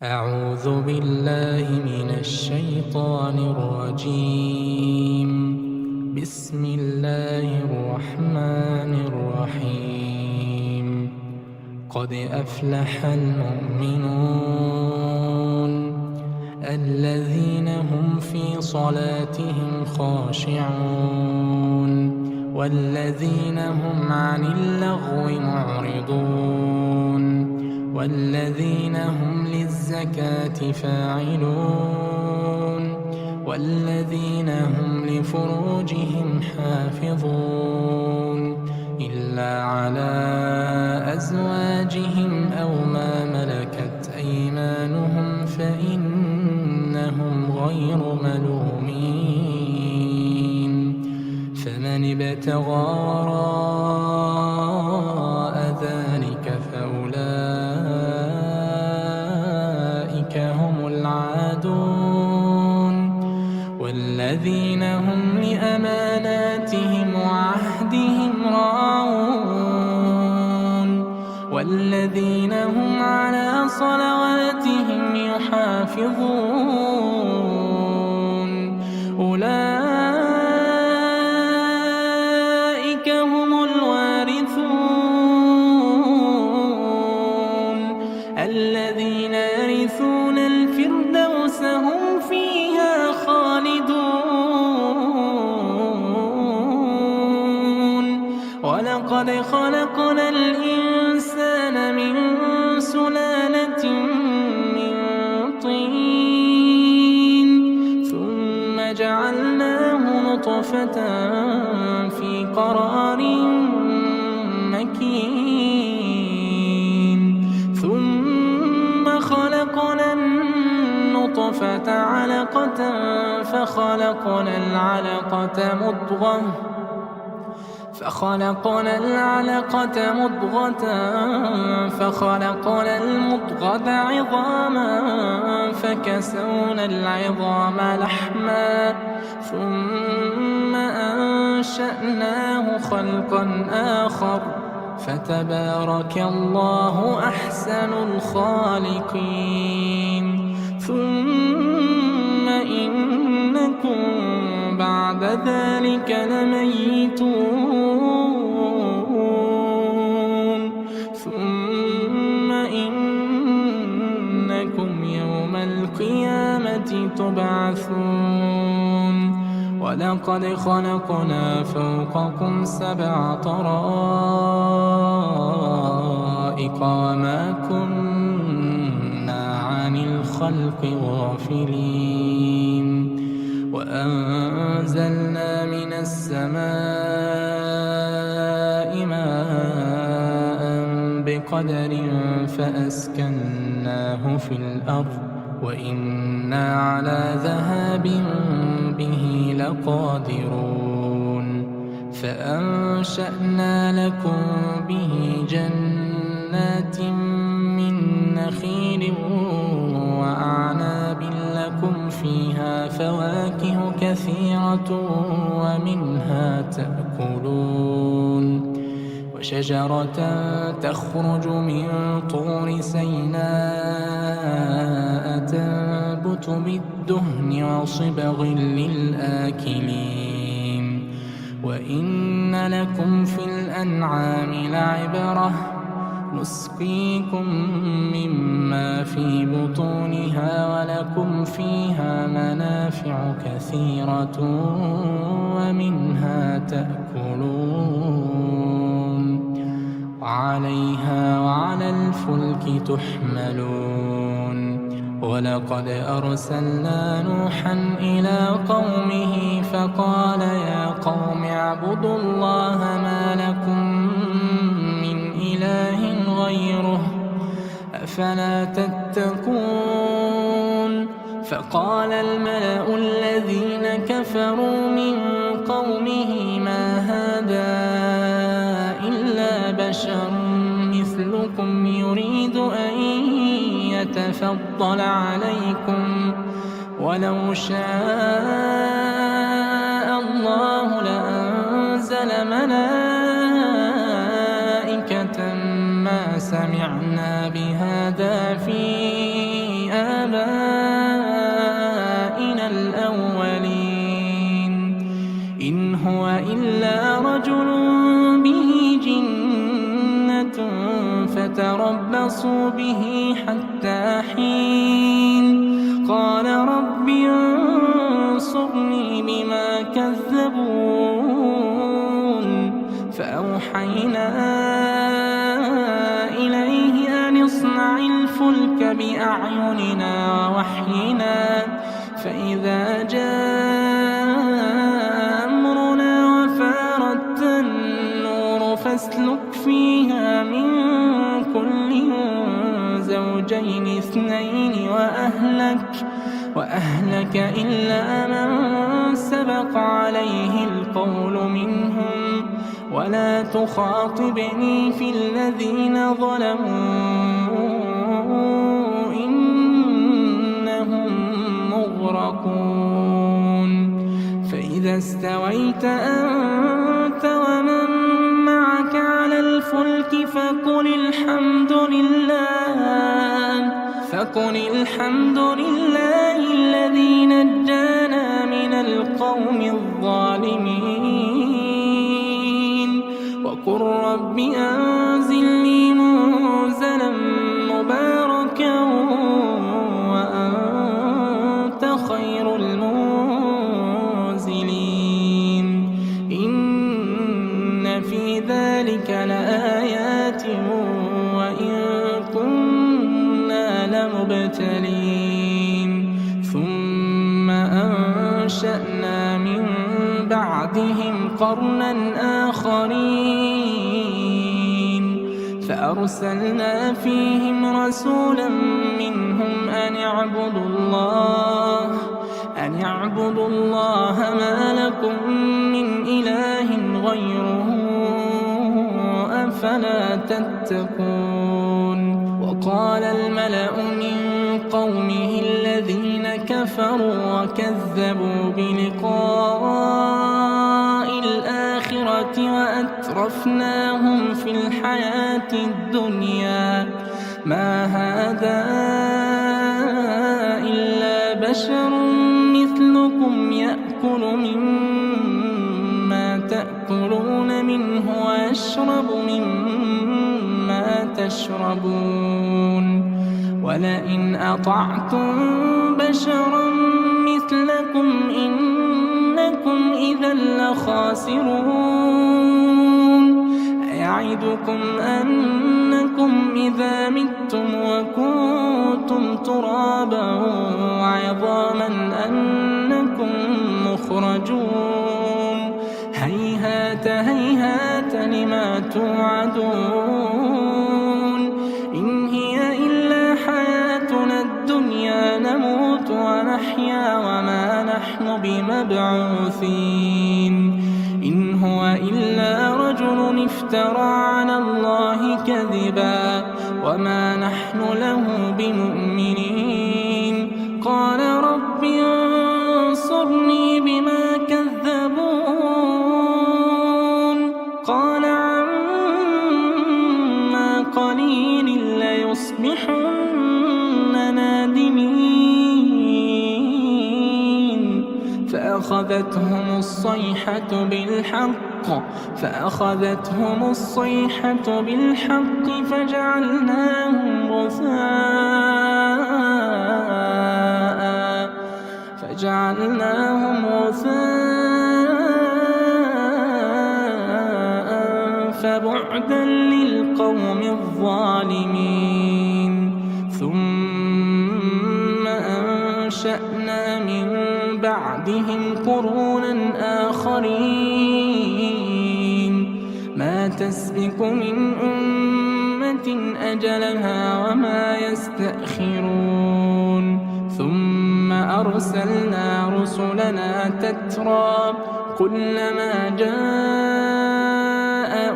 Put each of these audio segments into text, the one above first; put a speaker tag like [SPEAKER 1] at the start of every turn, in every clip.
[SPEAKER 1] أعوذ بالله من الشيطان الرجيم. بسم الله الرحمن الرحيم. قد أفلح المؤمنون الذين هم في صلاتهم خاشعون والذين هم عن اللغو معرضون والذين هم للزكاة فاعلون والذين هم لفروجهم حافظون إلا على أزواجهم أو ما ملكت أيمانهم فإنهم غير ملومين. فمن ابتغى وراء ذلك فأولئك هم العادون والذين هم لأماناتهم وعهدهم راعون والذين هم على صلواتهم يحافظون أولئك هم الوارثون الذين يرثون الفردوس هم فيها خالدون. ولقد خلقنا الإنسان من سلالة من طين ثم جعلناه نطفة في قرار مكين ثم خلقنا النطفة علقة فخلقنا العلقة مضغة فخلقنا المضغة عظاما فكسونا العظام لحما ثم أنشأناه خلقا آخر فتبارك الله أحسن الخالقين. ثم إنكم بعد ذلك لميتون ثم إنكم يوم القيامة تبعثون. ولقد خلقنا فوقكم 7 طرائق وما كنا عن الخلق غافلين. وأنزلنا من السماء ماء بقدر فأسكناه في الأرض وإنا على ذهاب به لقادرون. فأنشأنا لكم به جنات من نخيل وأعناب لكم فيها فواكه كثيرة ومنها تأكلون. وشجرة تخرج من طور سيناء تنبت بالدهن وصبغ للآكلين. وإن لكم في الأنعام لعبرة نسقيكم مما في بطونها ولكم فيها منافع كثيرة ومنها تأكلون وعليها وعلى الفلك تحملون. ولقد أرسلنا نوحا إلى قومه فقال يا قوم اعبدوا الله ما لكم من إله غيره أفلا تتقون. فقال الملأ الذين كفروا من قومه ما هذا إلا بشر مثلكم يريد أن يتفضل عليكم ولو شاء الله لأنزل ملائكة ما سمعنا بهذا في آبائنا الأولين إن هو إلا رجل به جنة فتربصوا به حتى حين قال رب انصرني بما كذبون فأوحينا إليه أن اصنع الفلك بأعيننا ووحينا فإذا جاء أمرنا وفارت النور فاسلك فيها من كل زوجين اثنين وأهلك إلا من سبق عليه القول منهم ولا تخاطبني في الذين ظلموا إنهم مغرقون فإذا استويت أنت ومن معك على الفلك فقل الحمد لله الذي نجانا من القوم الظالمين وقل رب أنزلني منزلا مباركا وأنت خير المنزلين إن في ذلك لآيات وإن كنا لمبتلين ثم أنشأنا من بعدهم قرنا آخرين فأرسلنا فيهم رسولا منهم أن اعبدوا الله ما لكم من إله غيره أفلا تتقون وقال الملأ من قومه الذين كفروا وكذبوا بلقاء الآخرة وأترفناهم في الحياة الدنيا ما هذا إلا بشر مثلكم يأكل مما تأكلون منه ويشرب مما تشربون ولئن أطعتم بشرا مثلكم إنكم إذا لخاسرون أيعدكم أنكم إذا متم وكنتم ترابا وعظاما أنكم مخرجون هيهات هيهات لما توعدون إن هي إلا حياتنا الدنيا نموت ونحيا وما نحن بمبعوثين إن هو إلا رجل افترى على الله كذبا وما نحن له بمؤمنين قال رب انصرني بما كذبون قال عما قليل ليصبحن نادمين فأخذتهم الصيحة بالحق فجعلناهم غثاء فبعدا للقوم الظالمين ثم أنشأنا من بعدهم قرونا آخرين ما تسبق من أمة أجلها وما يستأخرون ثم أرسلنا رسلنا تترى كلما جاء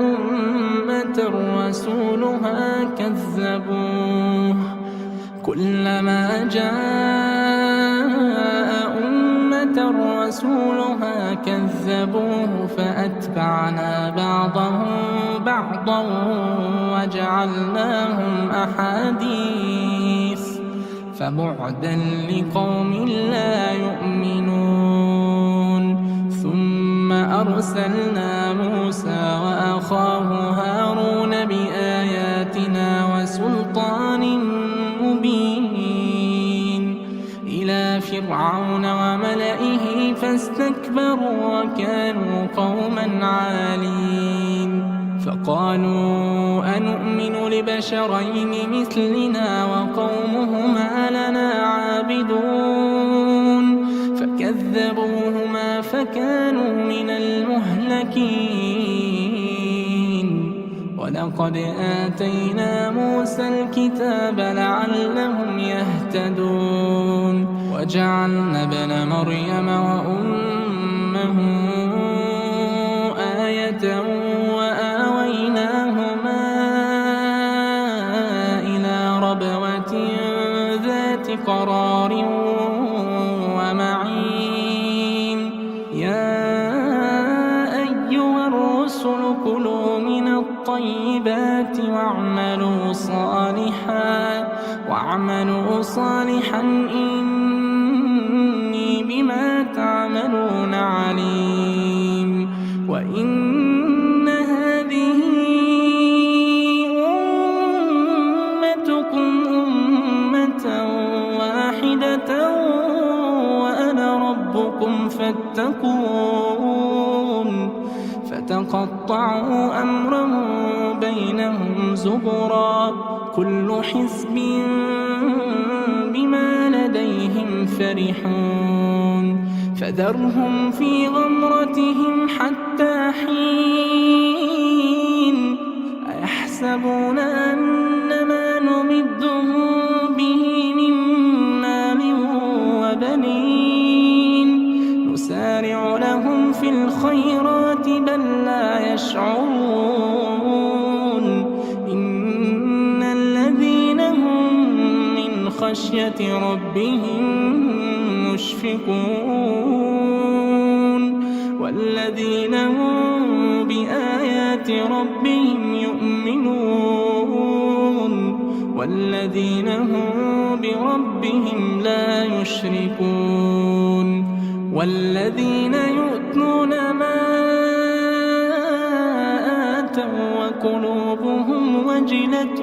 [SPEAKER 1] أمة رسولها كذبوه فأتبعنا بعضهم بعضا فبعدا لقوم لا يؤمنون. ثم أرسلنا موسى وأخاه هارون بآياتنا وسلطان مبين إلى فرعون وملئه فاستكبروا وكانوا قوما عالين. فقالوا أنؤمن لبشرين مثلنا وقومهما لنا عابدون فكذبوهما فكانوا من المهلكين. ولقد آتينا موسى الكتاب لعلهم يهتدون وجعلنا ابن مريم وأمه آية وآويناهما إلى ربوة ذات قرار ومعين. يا أيها الرسل كلوا من الطيبات واعملوا صالحا إني بما تعملون عليم. وإن هذه أمتكم أمة واحدة وأنا ربكم فاتقون. فتقطعوا أمرهم بينهم زبرا كل حزب بما لديهم فرحون. فذرهم في غمرتهم حتى حين. أيحسبون أنما نمدهم به من مال وبنين نسارع لهم في الخيرات بل لا يشعرون. إن الذين هم من خشية ربهم مشفقون والذين هم بآيات ربهم يؤمنون والذين هم بربهم لا يشركون. والذين يؤتون ما آتوا وقلوبهم وجلة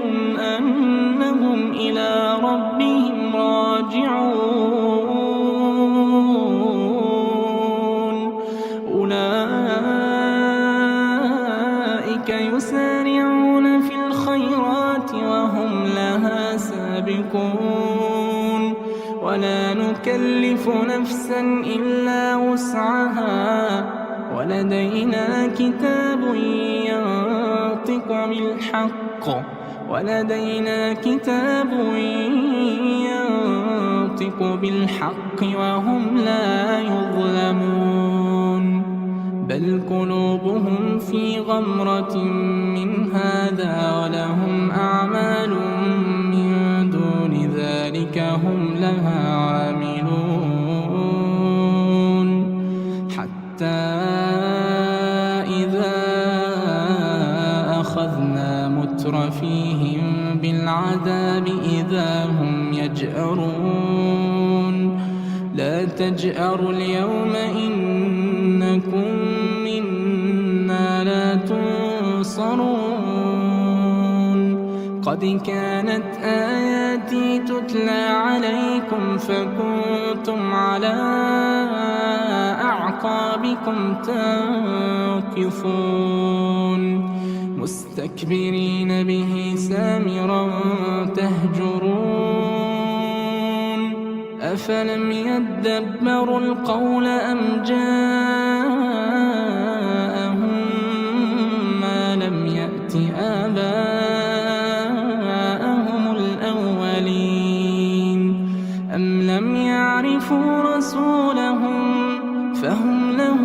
[SPEAKER 1] أنهم إلى ربهم راجعون. أولئك يسارعون في الخيرات وهم لها سابقون. ولا نكلف نفسا إلا وسعها ولدينا كتاب ينطق بالحق وهم لا يظلمون. بل قلوبهم في غمرة من هذا ولهم أعمال من دون ذلك هم لها عاملون. حتى إذا أخذنا مترفيهم بالعذاب إذا هم يجأرون. لا تجأروا اليوم إنكم منا لا تنصرون. قد كانت آياتي تتلى عليكم فكنتم على أعقابكم تنكصون مستكبرين به سامرا تهجرون. أفلم يدبروا القول أم جاءهم ما لم يأت آباءهم الأولين أم لم يعرفوا رسولهم فهم له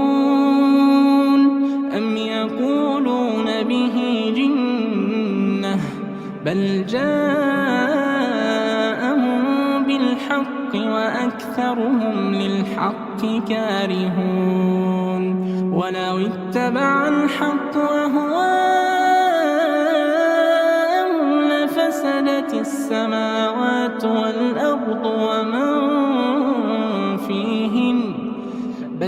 [SPEAKER 1] منكرون أم يقولون به جنة بل جاءهم بالحق وأكثرهم للحق كارهون. ولو اتبع الحق أهواءهم لفسدت السماوات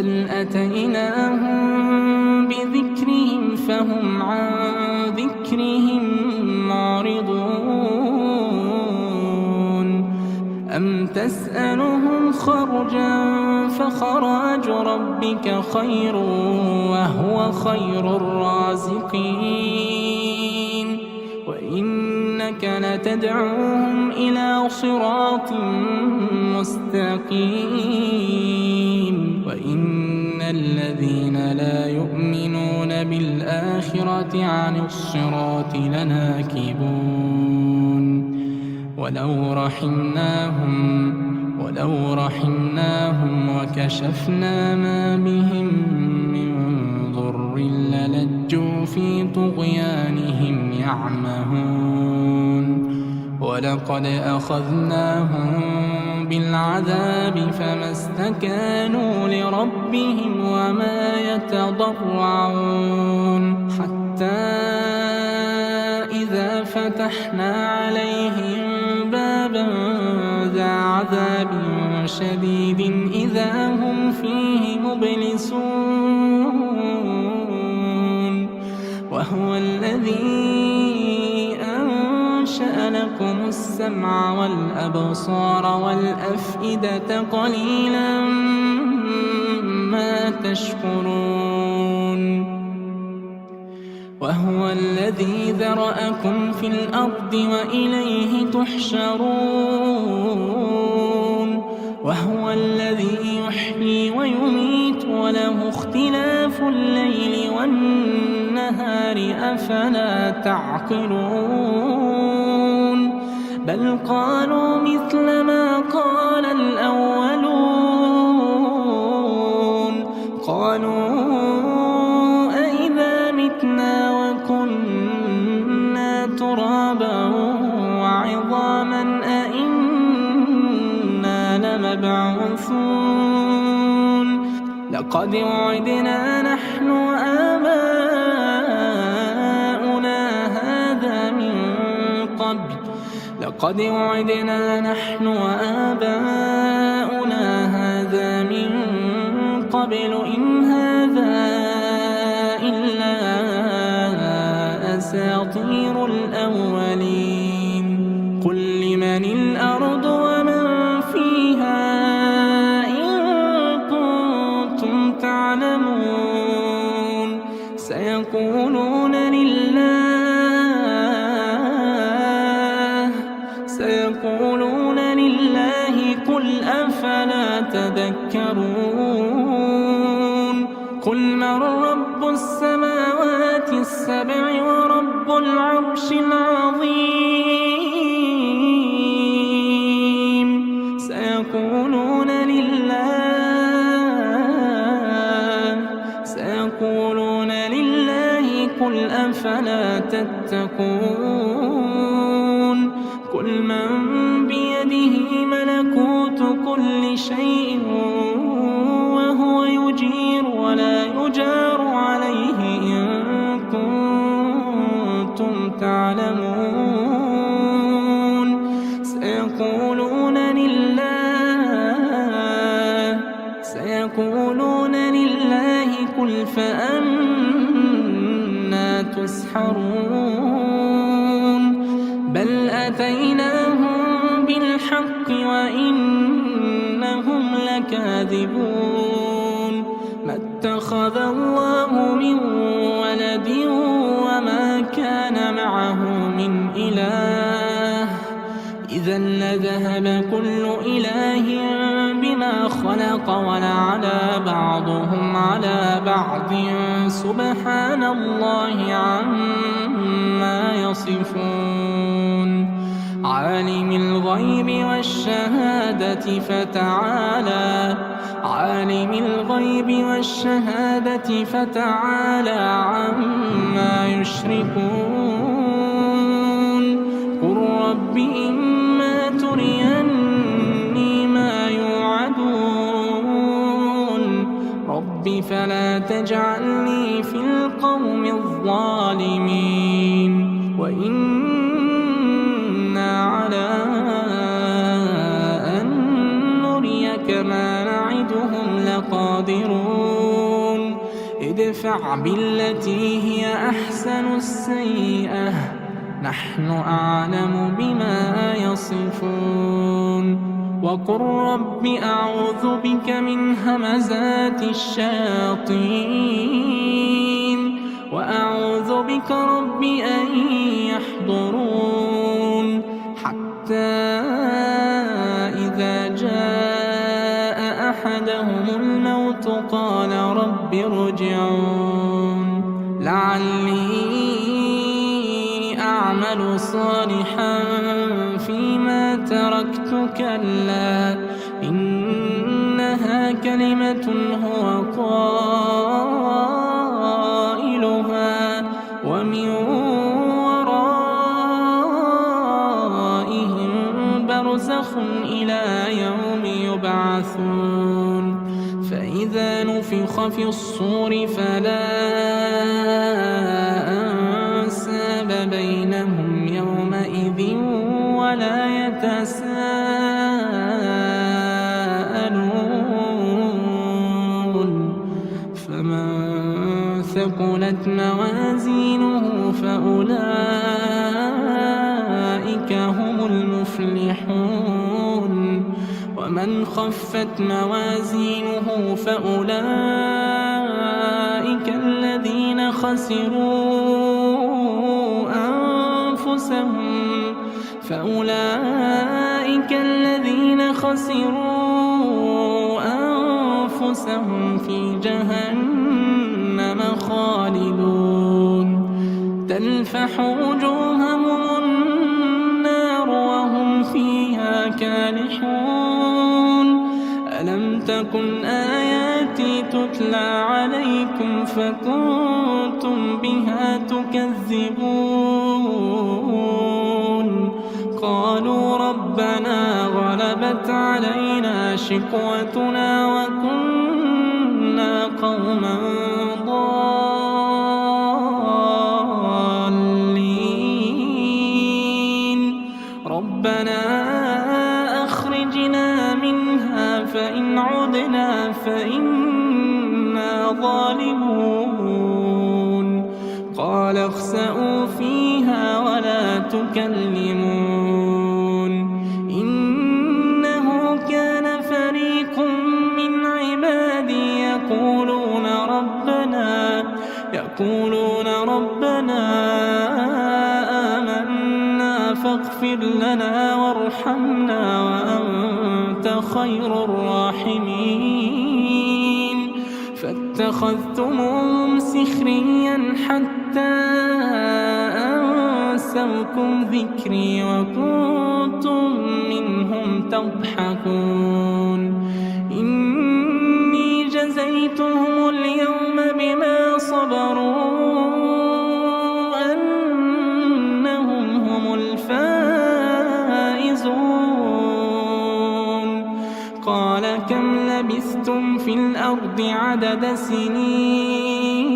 [SPEAKER 1] بل أتيناهم بذكرهم فهم عن ذكرهم معرضون أم تسألهم خرجا فخراج ربك خير وهو خير الرازقين وإنك لتدعوهم إلى صراط مستقيم وإن الذين لا يؤمنون بالآخرة عن الصراط لناكبون ولو رحمناهم وكشفنا ما بهم من ضر للجوا في طغيانهم يعمهون ولقد أخذناهم بالعذاب فما استكانوا لربهم وما يتضرعون حتى إذا فتحنا عليهم بابا ذا عذاب شديد إذا هم فيه مبلسون وهو الذي أنشأ لكم السمع والأبصار والأفئدة قليلا ما تشكرون وهو الذي ذرأكم في الأرض وإليه تحشرون وهو الذي يحيي ويميت وله اختلاف الليل والنهار أفلا تعقلون بل قالوا مثل ما قال الأولون قالوا أئذا متنا وكنا ترابا وعظاما أئنا لمبعوثون لقد وعدنا نحن وآباؤنا هذا من قبل إن هذا إلا أساطير الأولين قل لمن الأرض ومن فيها إن كنتم تعلمون سيقولون لله قل أفلا تذكرون قل من رب السماوات السبع ورب العرش العظيم سيقولون لله قل أفلا تتقون قل من بيده ملكوت كل شيء وهو يجير ولا يجار عليه إن كنتم تعلمون سيقولون لله قل فأنا تسحرون بل أتيناهم بالحق وإنهم لكاذبون ما اتخذ الله من ولد وما كان معه من إله إذا لذهب كل إله بما خلق ولعلى بعضهم على بعض سبحان الله عما يصفون عالم الغيب والشهادة فتعالى عما يشركون قل رب إما تريني ما يوعدون رب فلا تجعلني في القوم الظالمين وإنا على أن نريك ما نعدهم قادرون ادفع بالتي هي أحسن السيئة نحن أعلم بما يصفون وقل رب أعوذ بك من همزات الشياطين وأعوذ بك رب أن يحضرون حتى إذا جاء أحدهم الموت قال رب ارجعون لعلي أعمل صالحا فيما تركت كلا إنها كلمة هو قائلها ومن ورائهم برزخ إلى يوم يبعثون فإذا نفخ في الصور فلا أنساب بينهم يومئذ ولا يتساءلون فمن ثقلت موازينه فأولئك هم المفلحون ومن خفت موازينه فأولئك الذين خسروا أنفسهم في جهنم خالدون تلفح وجوههم النار وهم فيها كالحون ألم تكن آياتي تتلى عليكم فكنتم بها تكذبون قالوا ربنا غلبت علينا شقوتنا وكنا قوما ضالين ربنا أخرجنا منها فإن عدنا فإنا ظالمون قال اخسئوا فيها ولا تكلمون إنه كان فريق من عبادي يقولون ربنا آمنا فاغفر لنا وارحمنا وأنت خير الراحمين فاتخذتموهم سخريا حتى أنسوكم ذكري وكنتم منهم تضحكون إني جزيتهم اليوم بما صبروا أنهم هم الفائزون قال كم لبثتم في الأرض عدد سنين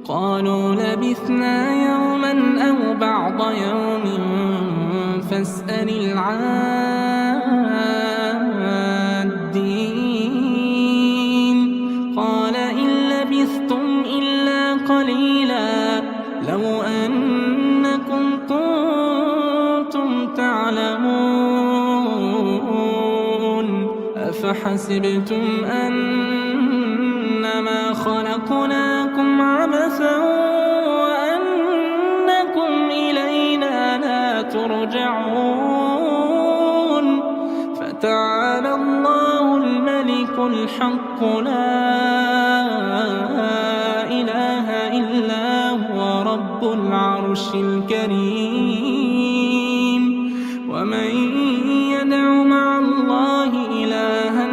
[SPEAKER 1] قالوا لبثنا يوما أو بعض يوم فاسأل العادين قال إن لبثتم إلا قليلا لو أنكم كنتم تعلمون أفحسبتم أنما خلقناكم عبثا وأنكم إلينا لا ترجعون فتعالى الله الملك الحق لا إله إلا هو رب العرش الكريم ومن يدع مع الله إلها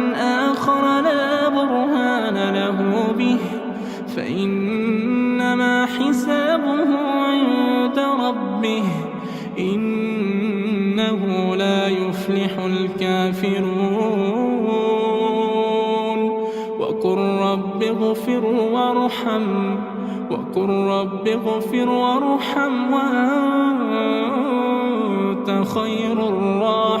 [SPEAKER 1] آخر لا برهان له به فإنما حسابه عند ربه إنه لا يفلح الكافرون وقل رب اغفر وارحم وأنت خير الراحمين